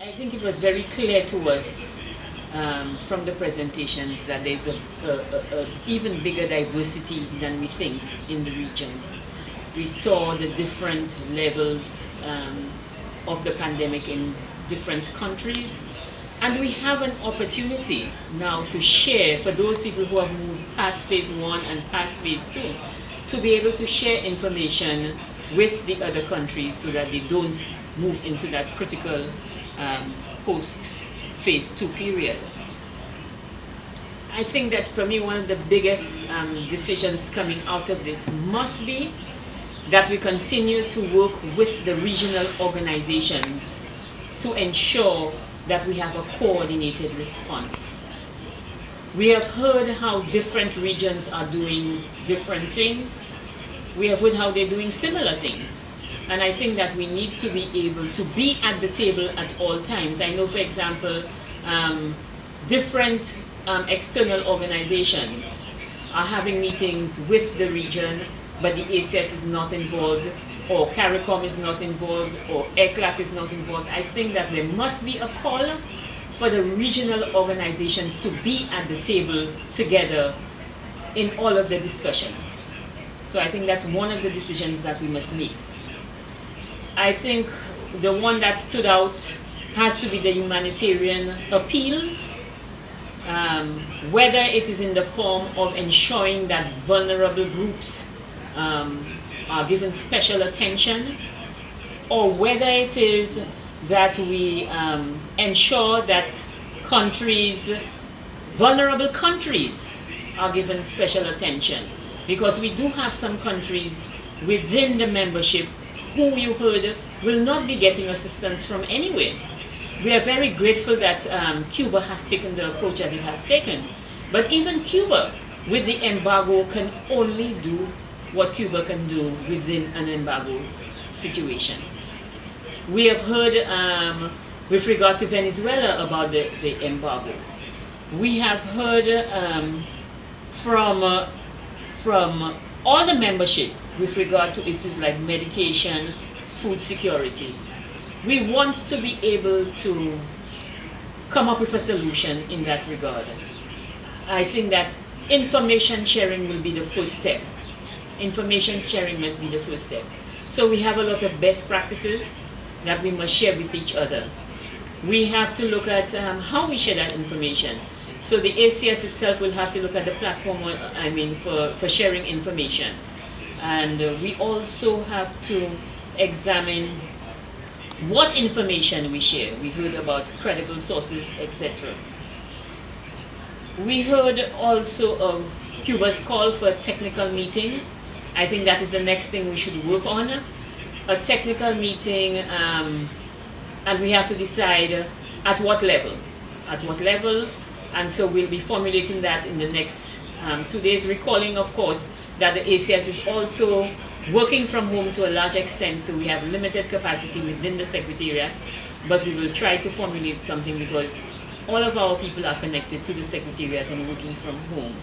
I think it was very clear to us from the presentations that there's a even bigger diversity than we think in the region. We saw the different levels of the pandemic in different countries, and we have an opportunity now to share, for those people who have moved past phase 1 and past phase 2, to be able to share information with the other countries so that they don't move into that critical post phase 2 period. I think that for me, one of the biggest decisions coming out of this must be that we continue to work with the regional organizations to ensure that we have a coordinated response. We have heard how different regions are doing different things. We have heard how they're doing similar things. And I think that we need to be able to be at the table at all times. I know, for example, different external organizations are having meetings with the region, but the ACS is not involved, or CARICOM is not involved, or ECLAC is not involved. I think that there must be a call for the regional organizations to be at the table together in all of the discussions. So I think that's one of the decisions that we must make. I think the one that stood out has to be the humanitarian appeals, whether it is in the form of ensuring that vulnerable groups are given special attention, or whether it is that we ensure that vulnerable countries are given special attention. Because we do have some countries within the membership who you heard will not be getting assistance from anywhere. We are very grateful that Cuba has taken the approach that it has taken. But even Cuba, with the embargo, can only do what Cuba can do within an embargo situation. We have heard with regard to Venezuela about the embargo. We have heard from all the membership with regard to issues like medication, food security. We want to be able to come up with a solution in that regard. I think that information sharing will be the first step. Information sharing must be the first step. So we have a lot of best practices that we must share with each other. We have to look at how we share that information. So the ACS itself will have to look at the platform, for sharing information. And we also have to examine what information we share. We heard about credible sources, etc. We heard also of Cuba's call for a technical meeting. I think that is the next thing we should work on. A technical meeting, and we have to decide at what level. At what level. And so we'll be formulating that in the next 2 days, recalling, of course, that the ACS is also working from home to a large extent, so we have limited capacity within the Secretariat, but we will try to formulate something because all of our people are connected to the Secretariat and working from home.